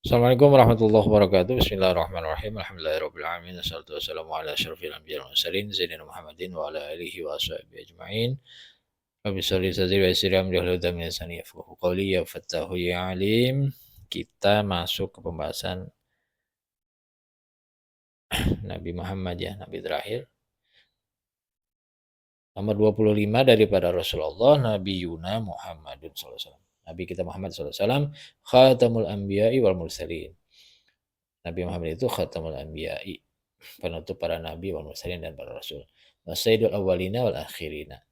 Assalamualaikum warahmatullahi wabarakatuh. Bismillahirrahmanirrahim. Alhamdulillahirabbil alamin. Wassalatu wassalamu ala asyrofil anbiya'i wal mursalin sayyidina Muhammadin wa ala alihi wa ashabihi ajmain. Rabbi sholli sadri wa yassir amri wahlul 'uqdatam min lisani yafqahu qawli ya fattahu ya alim. Kita masuk ke pembahasan Nabi Muhammad ya, nabi terakhir. Nomor 25 daripada Rasulullah Nabi Yuna Muhammadun sallallahu alaihi wasallam. Nabi kita Muhammad sallallahu alaihi wasallam khatamul anbiya'i wal mursalin. Nabi Muhammad itu khatamul anbiya'i, penutup para nabi wal mursalin dan para rasul. Wasaidul awwalina wal akhirina,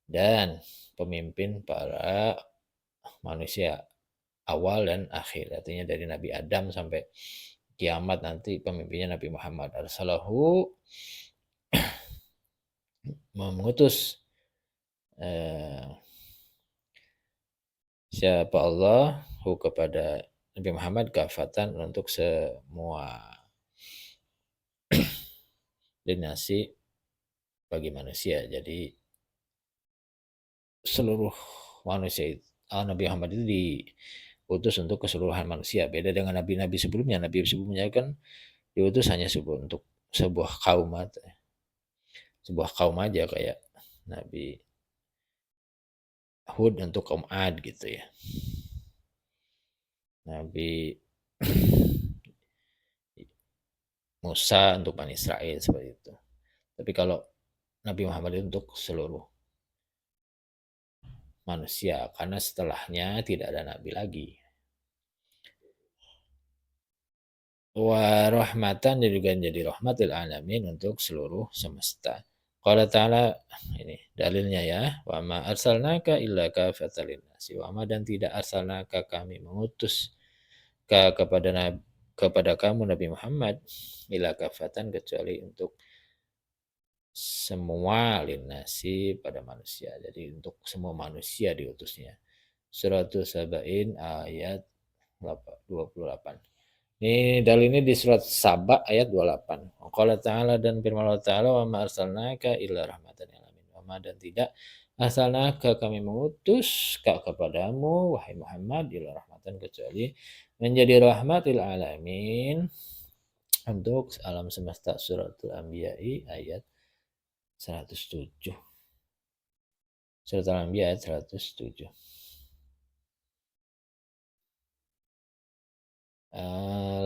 dan pemimpin para manusia awal dan akhir. Artinya dari Nabi Adam sampai kiamat nanti pemimpinnya Nabi Muhammad. Arsalahu, mengutus siapa Allah kepada Nabi Muhammad kafatan untuk semua dinasti bagi manusia. Jadi seluruh manusia Nabi Muhammad itu diutus untuk keseluruhan manusia. Beda dengan nabi-nabi sebelumnya. Nabi sebelumnya kan diutus hanya untuk sebuah kaum aja kayak Nabi Hud untuk kaum Ad gitu ya. Nabi Musa untuk Bani Israel seperti itu. Tapi kalau Nabi Muhammad itu untuk seluruh manusia, karena setelahnya tidak ada nabi lagi. Wa rahmatan, dan juga jadi rahmatil alamin untuk seluruh semesta. Qala ta'ala, ini dalilnya ya, wa ma arsalnaka illa kafatan linnasi, wa ma, dan tidak arsalnaka, kami mengutus kepada kamu Nabi Muhammad, illa kafatan, kecuali untuk semua linnasi, pada manusia. Jadi untuk semua manusia diutusnya. Surat Sabain ayat 28. Ini dalil ini di surat Saba ayat 28. Qala ta'ala, dan firman Allah Ta'ala, wa ma arsalnaka illa rahmatan lil alamin. Wa ma, dan tidak arsalnaka, kami mengutus kepadamu wahai Muhammad, illa rahmatan, kecuali menjadi rahmatil alamin, untuk alam semesta. Suratul Anbiya'i ayat 107. Surat Al-Anbiya ayat 107.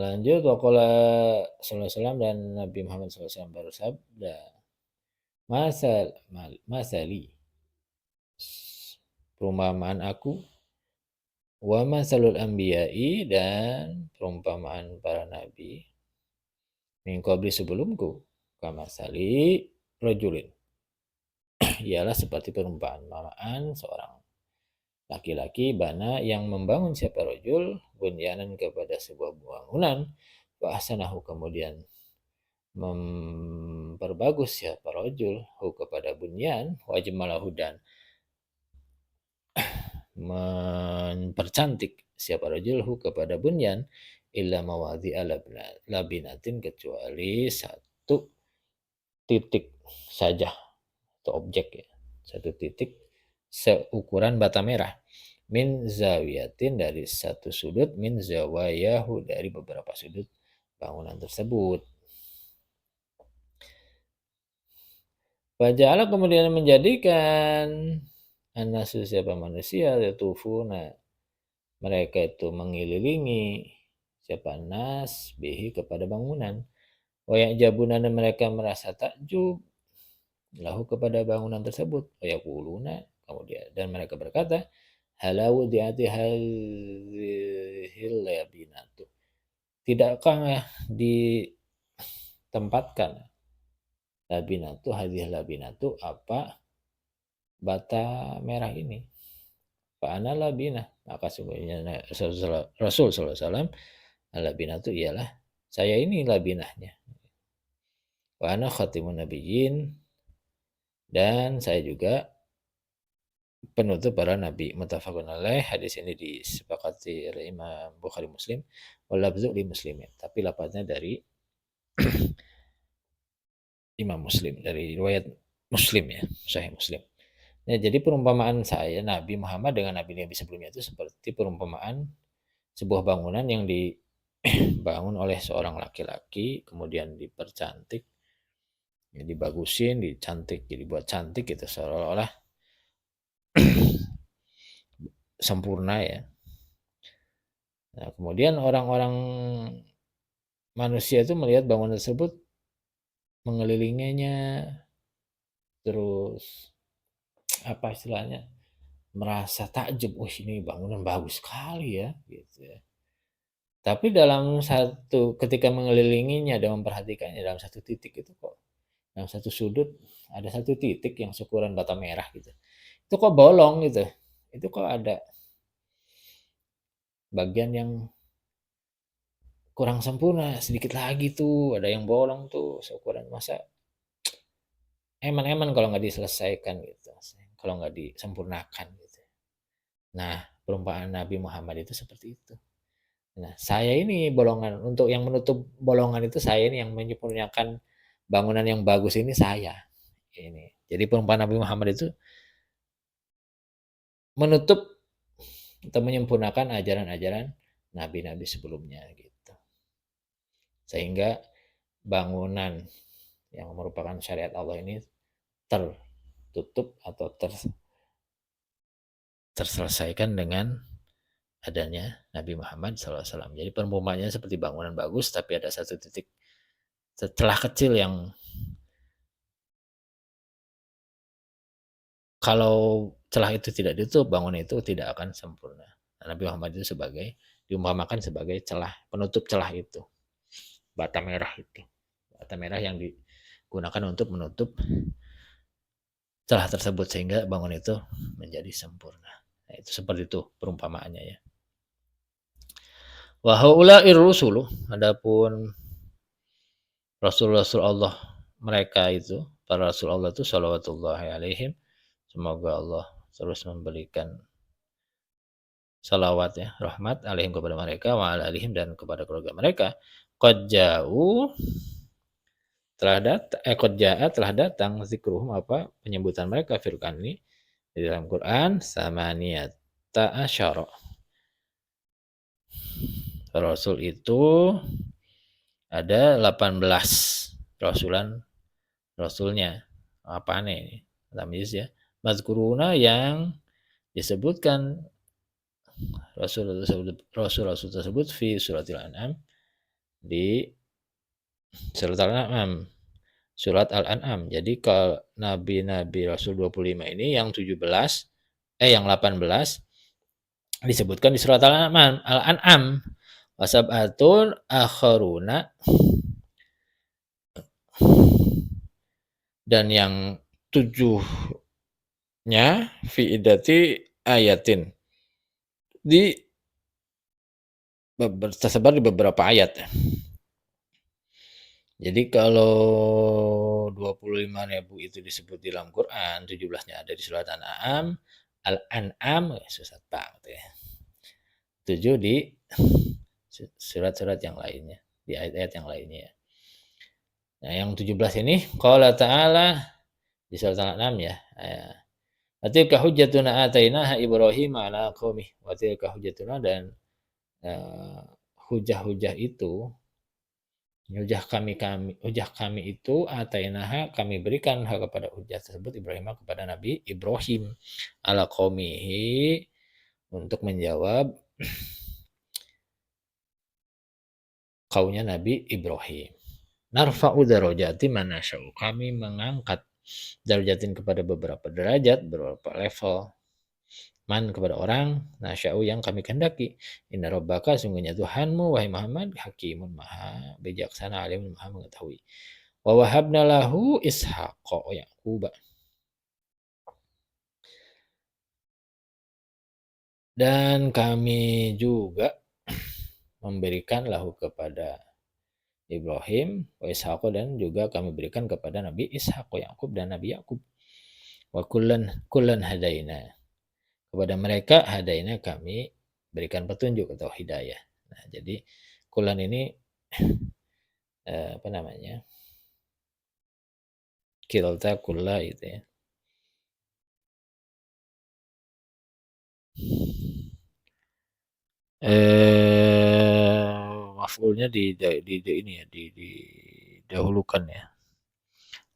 Lanjut, waqala sallallahu alaihi wasallam, dan Nabi Muhammad sallallahu alaihi wasallam bersabda, masali, perumpamaan aku, wa masalul anbiya'i, dan perumpamaan para nabi, min qabli, sebelumku, kamasali rajulin, ialah seperti perumpamaan seorang laki-laki, bana, yang membangun siapa rajul, bunyanan, kepada sebuah bangunan, wa ahsanahu, kemudian memperbagus siapa rajul kepada bunyan, wa jamalahu, dan mempercantik siapa rajul kepada bunyan, illa mawadhi'a labinatin, kecuali satu titik saja atau objek ya, satu titik seukuran bata merah, min zawiyatin, dari satu sudut, min zawayahu, dari beberapa sudut bangunan tersebut. Faja'ala, kemudian menjadikan an-nasu, siapa manusia, yatufuna, mereka itu mengelilingi siapa nas bihi, kepada bangunan, wa ya'jabuna, dan mereka merasa takjub, lahu, kepada bangunan tersebut, wa yaquluna, kemudian, dan mereka berkata, halau diati hadhil labinatu, tidakkah ditempatkan labinatu, hadhil labinatu, apa bata merah ini, fa'ana labinah, maka sungguhnya Rasul sallallahu alaihi wasallam, labinatu, ialah saya ini labinahnya, wa ana khatimun nabiyyin, dan saya juga penutup para nabi. Muttafaqun alaih, hadis ini disepakati oleh Imam Bukhari Muslim, walabzu li Muslimin, tapi lafaznya dari Imam Muslim, dari riwayat Muslim ya, Sahih Muslim. Nah, jadi perumpamaan saya Nabi Muhammad dengan nabi-nabi sebelumnya itu seperti perumpamaan sebuah bangunan yang bangun oleh seorang laki-laki, kemudian dipercantik, ya dibagusin, dicantik, jadi buat cantik gitu seolah-olah sempurna ya. Nah, kemudian orang-orang manusia itu melihat bangunan tersebut mengelilinginya, terus apa istilahnya, merasa takjub, wah ini bangunan bagus sekali ya, gitu ya. Tapi dalam ketika mengelilinginya dan memperhatikannya dalam satu titik itu kok, dalam satu sudut ada satu titik yang seukuran bata merah gitu. Itu kok bolong gitu. Itu kok ada bagian yang kurang sempurna, sedikit lagi tuh, ada yang bolong tuh seukuran, masa eman-eman kalau nggak diselesaikan gitu, kalau nggak disempurnakan gitu. Nah, perumpamaan Nabi Muhammad itu seperti itu. Nah, saya ini bolongan, untuk yang menutup bolongan itu saya ini, yang menyempurnakan bangunan yang bagus ini saya. Ini. Jadi perumpamaan Nabi Muhammad itu menutup atau menyempurnakan ajaran-ajaran nabi-nabi sebelumnya gitu. Sehingga bangunan yang merupakan syariat Allah ini tertutup atau terselesaikan dengan adanya Nabi Muhammad SAW. Jadi perumpamaannya seperti bangunan bagus, tapi ada satu titik celah kecil yang kalau celah itu tidak ditutup, bangunan itu tidak akan sempurna. Nah, Nabi Muhammad itu diumpamakan sebagai celah, penutup celah itu, bata merah itu, bata merah yang digunakan untuk menutup celah tersebut sehingga bangunan itu menjadi sempurna. Nah, itu seperti itu perumpamaannya ya. Wa haula'ir rusulu, adapun rasul-rasul Allah, mereka itu para rasul Allah itu shalawatullahi alaihim, semoga Allah terus memberikan salawat ya, rahmat alaihim kepada mereka, wa ala alihim dan kepada keluarga mereka. Qad ja'u, qad ja'a telah datang zikruhum, apa penyebutan mereka, firqan ini di dalam Quran, samaniyata asyara. Rasul itu ada 18 rasulnya. Apa nih ini? Tamyiz ya. Mazkuruna yang disebutkan rasul tersebut fi suratil an'am, di surat Al-An'am. Surat Al-An'am. Jadi kalau nabi-nabi Rasul 25 ini yang 17 yang 18 disebutkan di surat Al-An'am. Wasab'atun akharuna, dan yang 7-nya fi idati ayatin, di tersebar di beberapa ayat. Jadi kalau 25.000 itu disebut di dalam Quran, 17-nya ada di surat Al-An'am, susah banget ya. 7 di surat-surat yang lainnya, di ayat-ayat yang lainnya. Nah, yang 17 ini qala ta'ala di surat Al-An'am ya. Wa tilka hujjatuna atainaha Ibrahim ala qaumih. Wa tilka hujjatuna, dan hujah-hujah itu, hujah kami itu atainaha kami berikan kepada hujah tersebut Ibrahim, kepada Nabi Ibrahim, ala qaumihi, untuk menjawab kaumnya Nabi Ibrahim. Narfa'u darajati man nasya'u, kami mengangkat darajatin kepada beberapa derajat, beberapa level, man kepada orang, nasya'u yang kami kehendaki. Inna rabbaka, sungguhnya Tuhanmu wahai Muhammad, hakimun maha bijaksana, alimun maha mengetahui. Wa wahabna lahu ishaqa wa yaquba, dan kami juga memberikan lahu kepada Ibrahim wa Ishaq, dan juga kami berikan kepada Nabi Ishaq, Yakub dan Nabi Yakub. Wa kullan hadaina, kepada mereka hadaina kami berikan petunjuk atau hidayah. Nah, jadi kullan ini apa namanya? Kilta kulla itu ya. maf'ulnya ini ya, didahulukan ya.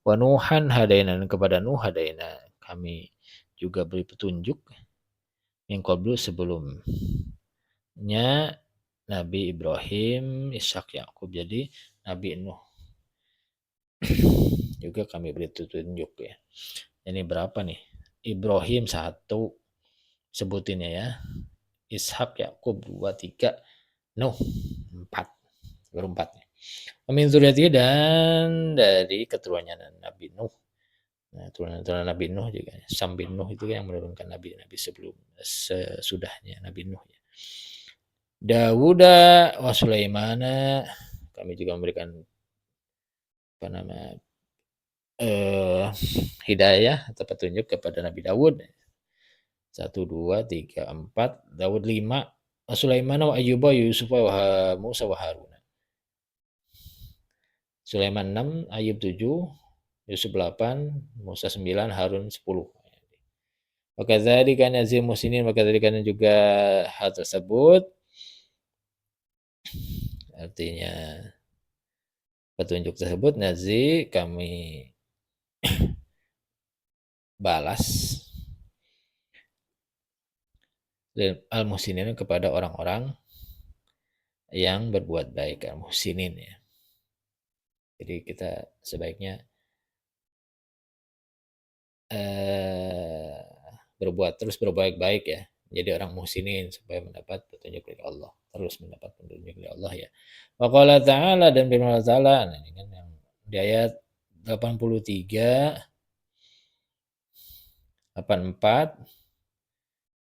Wa Nuhan hadaina, dan kepada Nuh hadaina kami juga beri petunjuk yang qablu sebelumnya Nabi Ibrahim, Ishak, Yakub. Jadi Nabi Nuh juga kami beri petunjuk ya. Ini berapa nih? Ibrahim 1 sebutinnya ya. Ishak, Yakub 2, 3, Nuh 4. Baru 4 nih. Min dzurriyyati, dan dari keturunannya Nabi Nuh. Nah, turunan Nabi Nuh juga. Sam bin Nuh itu yang menurunkan nabi-nabi sesudahnya Nabi Nuh ya. Dawuda wa Sulaimana, kami juga memberikan apa nama hidayah atau petunjuk kepada Nabi Dawud. 1, 2, 3, 4, Dawud 5, wa Sulaiman wa Ayyuba wa Yusuf wa Musa wa Harun. Sulaiman 6, Ayub 7, Yusuf 8, Musa 9, Harun 10. Maka dzalika najzil muhsinin, maka dzalika juga hal tersebut artinya petunjuk tersebut nazi kami balas al-muhsinin kepada orang-orang yang berbuat baik, al-muhsinin ya. Jadi kita sebaiknya berbuat terus berbuat baik ya. Jadi orang muhsinin supaya mendapat petunjuk dari Allah, terus mendapat petunjuk dari Allah ya. Wa qala ta'ala, dan firman Allah Ta'ala, nah ini kan yang di ayat 83 84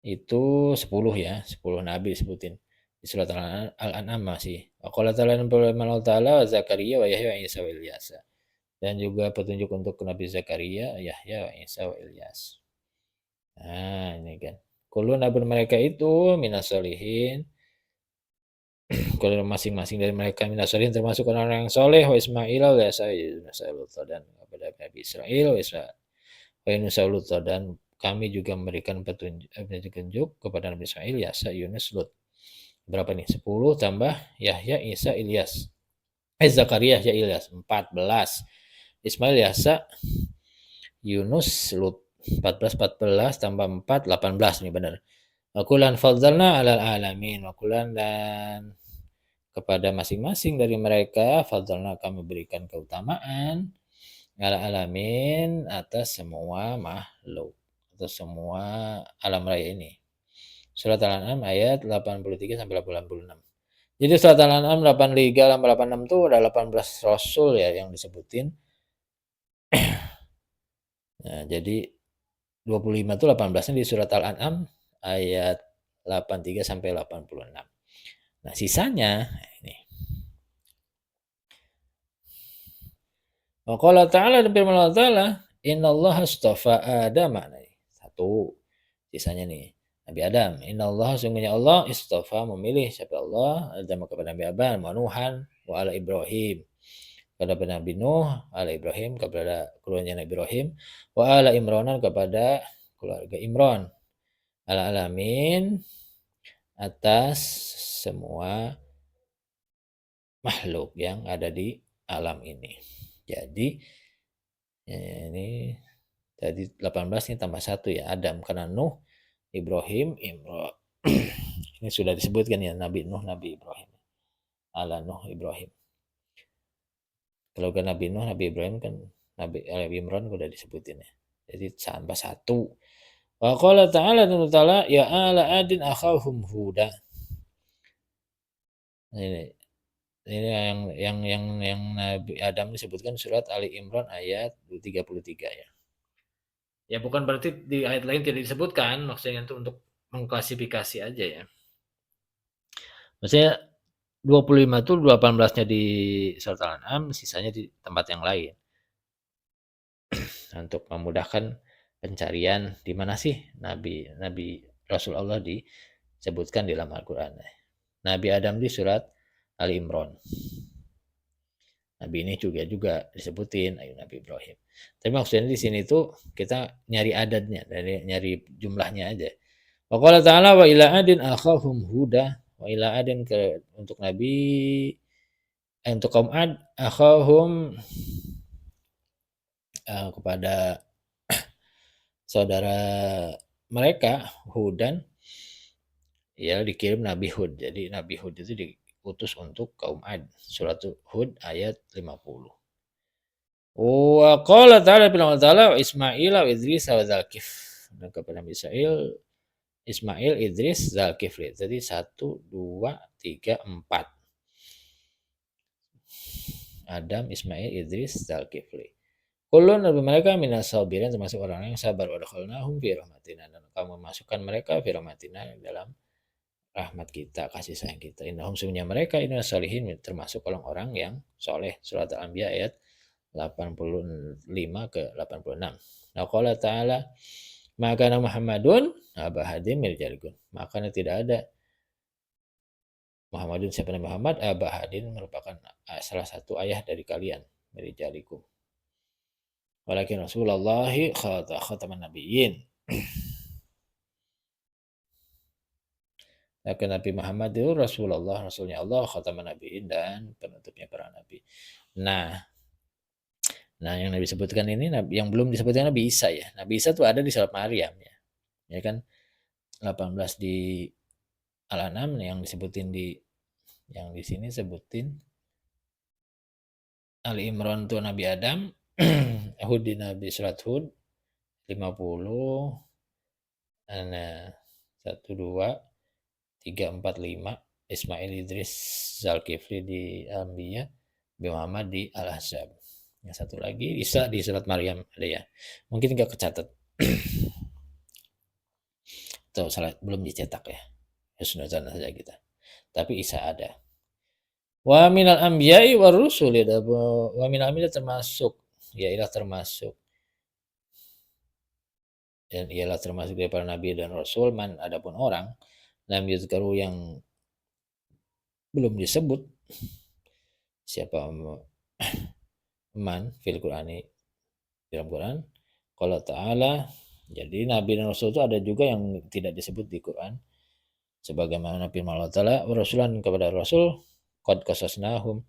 itu 10 ya, 10 nabi disebutin di surat Al-An'am masih. Wa qala ta'ala, dan firman Allah Ta'ala, Zakaria wa Yahya wa Isa wa Ilyas. Dan juga petunjuk untuk Nabi Zakaria, Yahya, wa Isa wa Ilyas. Nah, ini kan. Kulun abun mereka itu minas solihin. Kalau masing-masing dari mereka minas solihin termasuk orang-orang yang soleh. Wa Ismail wa Yasa dan kepada Nabi Israel wa Isra wa Yunus dan kami juga memberikan petunjuk kepada Nabi Ismail, Yasa, Yunus, Lut. Berapa nih? 10 tambah Yahya, Isa, Ilyas. Zakaria, Yahya, Ilyas. 14. Ismail, Yasa, Yunus, Lut. 14 tambah 4 18 nih benar. Wakulan fadzalna alal alamin, wakulan, dan kepada masing-masing dari mereka fadzalna kami berikan keutamaan alal alamin atas semua makhluk, atas semua alam raya ini. Surat Al-An'am ayat 83 sampai 86. Jadi surat Al-An'am 83 sampai 86 itu ada 18 rasul ya yang disebutin. Nah, jadi 25 itu 18-nya di surat Al-An'am ayat 83 sampai 86. Nah, sisanya ini. Wa qala ta'ala, dan firman Allah Ta'ala, innallaha astafa Adam. Nah, 1. Sisanya nih. Nabi Adam. Innallaha, sungguhnya Allah, istafa memilih siapa Allah, Adam kepada Nabi Adam, wa Nuhan wa ala Ibrahim, kepada Nabi Nuh, ala Ibrahim kepada keluarga Nabi Ibrahim, wa ala Imran kepada keluarga Imran, ala alamin atas semua makhluk yang ada di alam ini. Jadi ini tadi 18 ini tambah 1 ya, Adam, karena Nuh, Ibrahim, Imran. Ini sudah disebutkan ya, Nabi Nuh, Nabi Ibrahim. Ala Nuh, Ibrahim. Kalau kan Nabi Nuh, Nabi Ibrahim kan Nabi Imran udah disebutin ya. Jadi tambah 1. Wa qala ta'ala, dan ta'ala, ya ala adin akhahum huda. Ini yang Nabi Adam disebutkan surat Ali Imran ayat 33 ya. Ya bukan berarti di ayat lain tidak disebutkan, maksudnya itu untuk mengklasifikasi aja ya. Maksudnya 25 itu 18-nya di surat Al-An'am, sisanya di tempat yang lain. Untuk memudahkan pencarian di mana sih Nabi Rasul Allah disebutkan di dalam Al-Qur'an. Nabi Adam di surat Ali Imran. Nabi ini juga disebutin Nabi Ibrahim. Tapi maksudnya di sini tuh kita nyari adadnya, nyari jumlahnya aja. Wa qala ta'ala wa ila adin akhahum huda Wa ila adin untuk Nabi untuk kaum Ad akhahum kepada saudara mereka Hudan ya dikirim Nabi Hud. Jadi Nabi Hud itu diutus untuk kaum Ad. Surat Hud ayat 50. Wa qala ta'ala bilang ta'ala Ismail wa Idris wa Zalkif. Dan kepada Nabi Ismail, Idris, Zalkifli. Jadi 1, 2, 3, 4. Adam, Ismail, Idris, Zalkifli. Kulun dari mereka minas sabirin termasuk orang yang sabar wa dakhalnahum fi rahmatina dan kamu masukkan mereka fi rahmatina dalam rahmat kita, kasih sayang kita. Innahum sungguhnya mereka ini salihin termasuk orang-orang yang soleh. Surat Al-Anbiya ayat 85 ke 86. Nah, qala ta'ala maka Muhammadun aba hadim mirjalikum. Makanya tidak ada Muhammadun siapa Nabi Muhammad aba hadin merupakan salah satu ayah dari kalian mirjalikum. Walakin Rasulullah khataman nabiyyin. Maka Nabi Muhammad itu Rasulullah, Rasulnya Allah, khataman nabiyyin dan penutupnya para nabi. Nah, yang Nabi sebutkan ini, yang belum disebutkan Nabi Isa ya. Nabi Isa itu ada di surat Maryam ya. Ya kan 18 di Al-An'am yang disebutin yang di sini sebutin Ali Imran itu Nabi Adam, Hud di Nabi surat Hud 50 nah 1 2 3 4 5 Ismail Idris Zalkifli di Anbiya Muhammad di Al-Ahzab. Yang satu lagi Isa di surat Maryam ada ya. Mungkin nggak kecatat. Atau salah belum dicetak ya. Husnuzan saja kita. Tapi Isa ada. Wa minal anbiya'i war rusul ya. Wa minal anbiya'i termasuk ya ialah termasuk dan ialah termasuk daripada nabi dan rasul man adapun orang lam yuzkaru yang belum disebut siapa man fil Qur'ani dalam Quran kalau ta'ala jadi nabi dan rasul itu ada juga yang tidak disebut di Quran sebagaimana firman Allah Ta'ala rasulan kepada rasul qad qasasnahum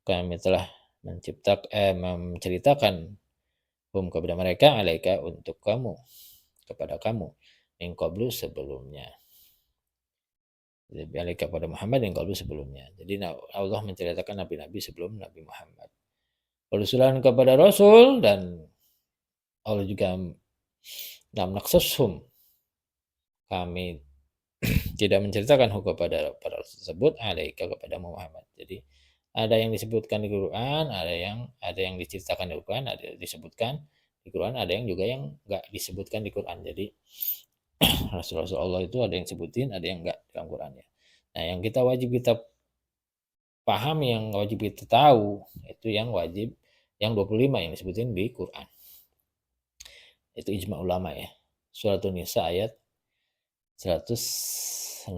kami telah menceritakan kepada mereka alaika untuk kamu kepada kamu yang qablu sebelumnya jadi alaika kepada Muhammad yang qablu sebelumnya jadi Allah menceritakan nabi-nabi sebelum Nabi Muhammad rasulan kepada rasul dan Allah juga nam naqsushum kami tidak menceritakan hukum kepada para tersebut alaika kepada Muhammad. Jadi ada yang disebutkan di Quran, ada yang diceritakan di Quran, ada yang disebutkan di Quran, ada yang juga yang enggak disebutkan di Quran. Jadi Rasul-Rasul Allah itu ada yang sebutin, ada yang enggak dalam Qurannya. Nah, yang wajib kita pahami, yang wajib kita tahu itu yang wajib yang 25 yang disebutin di Quran. Itu ijma ulama ya. Surat An-Nisa ayat 164.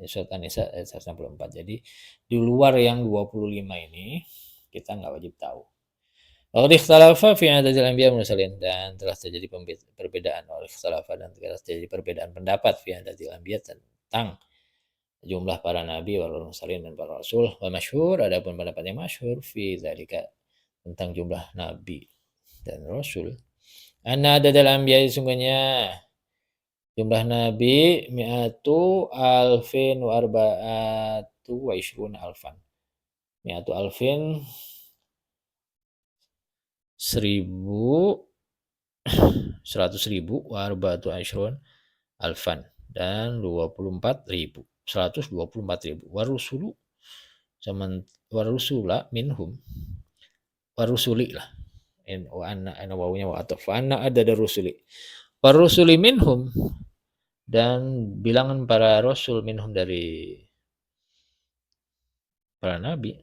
Surat An-Nisa ayat 164. Jadi di luar yang 25 ini kita nggak wajib tahu. Qad ikhtalafa fi adadil anbiya mursalin dan telah terjadi perbedaan dan telah terjadi perbedaan pendapat fi adadil anbiya tentang jumlah para nabi wal mursalin dan para rasul. Wa masyhur adapun pendapat yang masyhur fi zalika tentang jumlah nabi dan rasul. Anna adadil anbiya sungguhnya jumlah nabi mi'atu alfin wa arba'atu wa ishruna alfan. Mi'atu alfin 100.000 wa arba'atu ishrun alfan dan 24.000 124.000 warusulu warusula minhum warusuli lah wa anna wawunya wa ataf anna ada rusuli warusuli minhum dan bilangan para rasul minhum dari para nabi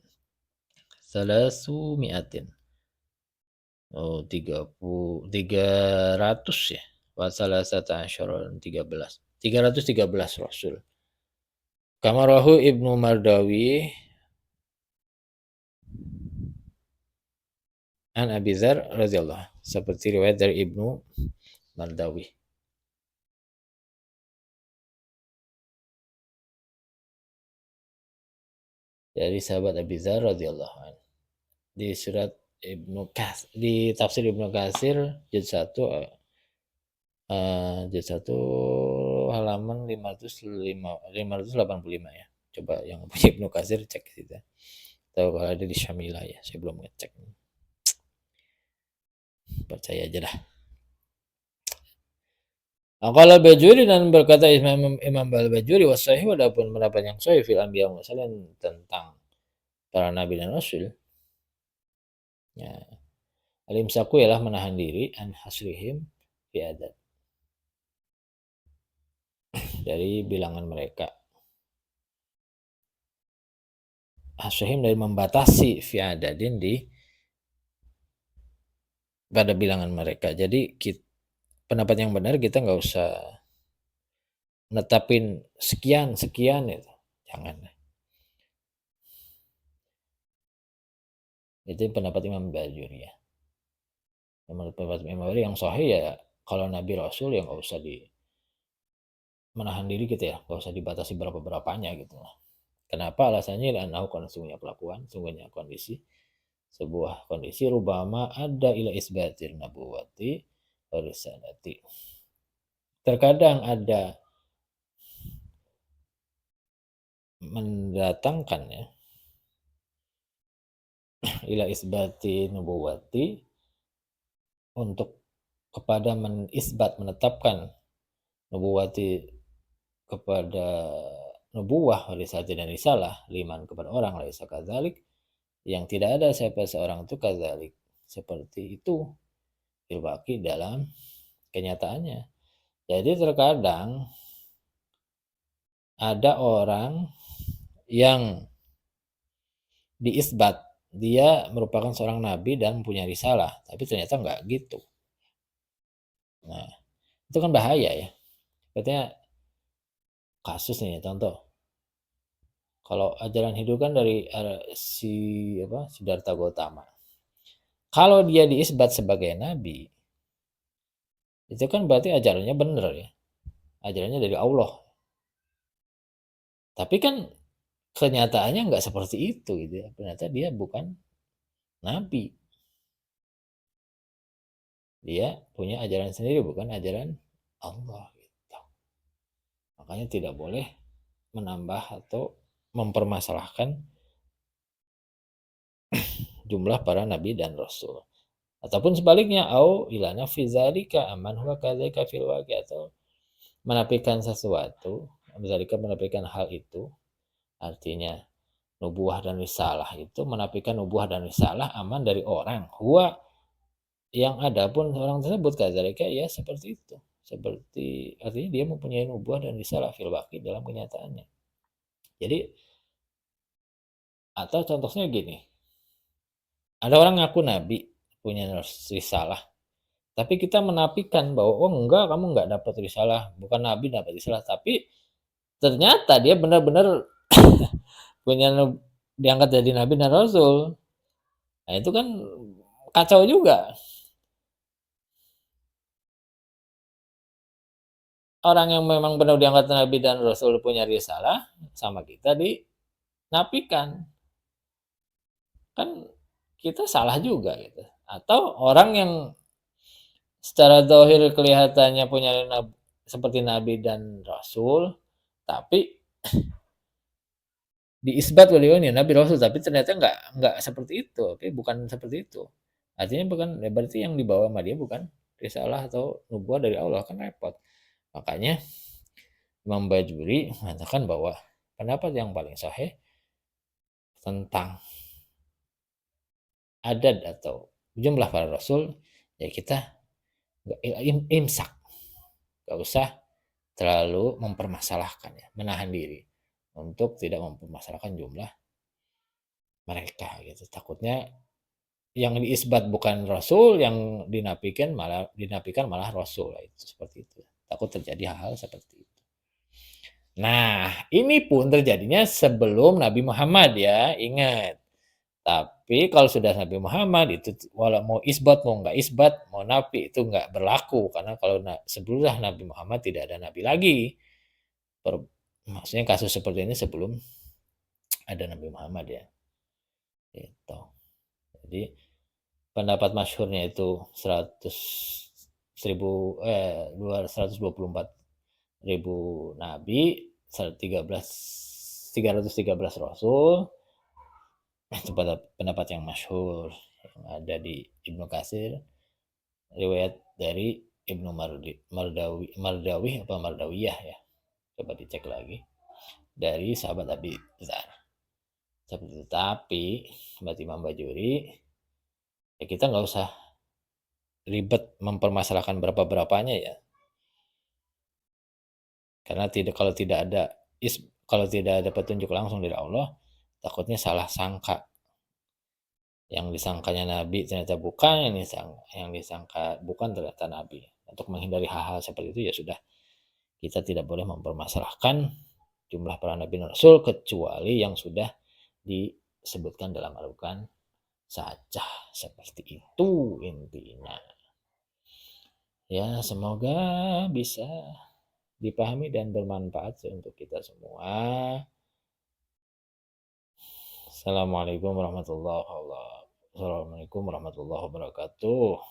salasu mi'atin 300 ya wa salasata asyara 313 rasul kamarahu Ibnu Mardawi an Abi Dzar radhiyallahu seperti riwayat dari Ibnu Mardawi dari sahabat Abi Dzar radhiyallahu anhu. Di surat di tafsir Ibnu Katsir juz 1 halaman 585 ya. Coba yang punya Ibnu Katsir cek situ. Tahu kalau ada di Syamilah ya, saya belum ngecek. Percaya aja dah. Kalau Bajuri dan berkata Imam Bajuri wasahih walaupun pendapat yang sahih fil anbiya mursalin tentang para nabi dan rasul. Ya. Al-imsaku ialah menahan diri an hasrihim fi adat. Dari bilangan mereka. Hasrihim dari membatasi fi adadin pada bilangan mereka. Jadi pendapat yang benar kita nggak usah netapin sekian itu. Jangan. Itu pendapat Imam Bajuri ya. Menurut pendapat Imam Bajuri yang sahih ya kalau Nabi Rasul yang nggak usah menahan diri gitu ya, nggak usah dibatasi berapa-berapanya gitu. Kenapa? Alasannya adalah karena sungguhnya kelakuan, sungguhnya kondisi, sebuah kondisi rubama ada ila isbatir nabuwati risalati. Terkadang ada mendatangkan ya ila isbati nubuwati untuk kepada menetapkan nubuwati kepada nubuwah risalati dan risalah liman kepada orang laisa kadzalik yang tidak ada siapa seorang itu kadzalik seperti itu filwaqi dalam kenyataannya. Jadi terkadang ada orang yang diisbat dia merupakan seorang nabi dan punya risalah, tapi ternyata enggak gitu. Nah, itu kan bahaya ya. Katanya kasus nih contoh. Kalau ajaran Hindu kan dari Siddhartha Gautama. Kalau dia diisbat sebagai nabi, itu kan berarti ajarannya benar ya. Ajarannya dari Allah. Tapi kan kenyataannya nggak seperti itu gitu ya. Ternyata dia bukan nabi. Dia punya ajaran sendiri bukan ajaran Allah gitu. Makanya tidak boleh menambah atau mempermasalahkan jumlah para nabi dan rasul. Ataupun sebaliknya au ilana fi zalika aman huwa kadzalika fil waqi atau menafikan sesuatu, zalika menafikan hal itu artinya nubuah dan risalah itu menafikan nubuah dan risalah aman dari orang. Huwa yang ada pun orang tersebut kadzalika ya seperti itu. Seperti artinya dia mempunyai nubuah dan risalah fil waqi dalam kenyataannya. Jadi atau contohnya gini. Ada orang ngaku nabi, punya risalah. Tapi kita menafikan bahwa oh enggak kamu enggak dapat risalah, bukan nabi dapat risalah, tapi ternyata dia benar-benar punya diangkat jadi nabi dan rasul. Nah, itu kan kacau juga. Orang yang memang benar diangkat nabi dan rasul punya risalah sama kita dinafikan. Kan kita salah juga gitu. Atau orang yang secara zahir kelihatannya punya seperti nabi dan rasul, tapi diisbat oleh nabi rasul, tapi ternyata nggak seperti itu, tapi bukan seperti itu. Artinya bukan, ya berarti yang dibawa sama dia bukan risalah atau nubuah dari Allah, kan repot. Makanya Imam Bajuri mengatakan bahwa pendapat yang paling sahih tentang adad atau jumlah para rasul ya kita imsak, nggak usah terlalu mempermasalahkan ya, menahan diri untuk tidak mempermasalahkan jumlah mereka gitu. Takutnya yang diisbat bukan rasul, yang dinafikan malah rasul itu seperti itu. Takut terjadi hal-hal seperti itu. Nah, ini pun terjadinya sebelum Nabi Muhammad ya, ingat. Tapi kalau sudah Nabi Muhammad itu walau mau isbat mau nggak isbat mau nabi itu nggak berlaku karena kalau sebelum Nabi Muhammad tidak ada nabi lagi. Maksudnya kasus seperti ini sebelum ada Nabi Muhammad ya. Gitu. Jadi pendapat masyhurnya itu 124.000 nabi, 313 rasul. Itu pendapat yang masyhur yang ada di Ibnu Katsir, riwayat dari Ibnu Mardawi apa Mardawiyah ya. Coba dicek lagi. Dari sahabat Abi Dzar. Seperti itu. Tapi buat Imam Bajuri, ya kita nggak usah ribet mempermasalahkan berapa-berapanya ya. Karena kalau tidak ada petunjuk langsung dari Allah, takutnya salah sangka. Yang disangkanya Nabi ternyata bukan, yang disangka bukan ternyata Nabi. Untuk menghindari hal-hal seperti itu ya sudah, kita tidak boleh mempermasalahkan jumlah para Nabi dan Rasul kecuali yang sudah disebutkan dalam Al-Quran saja. Seperti itu intinya. Ya, semoga bisa dipahami dan bermanfaat untuk kita semua. Assalamualaikum warahmatullahi wabarakatuh.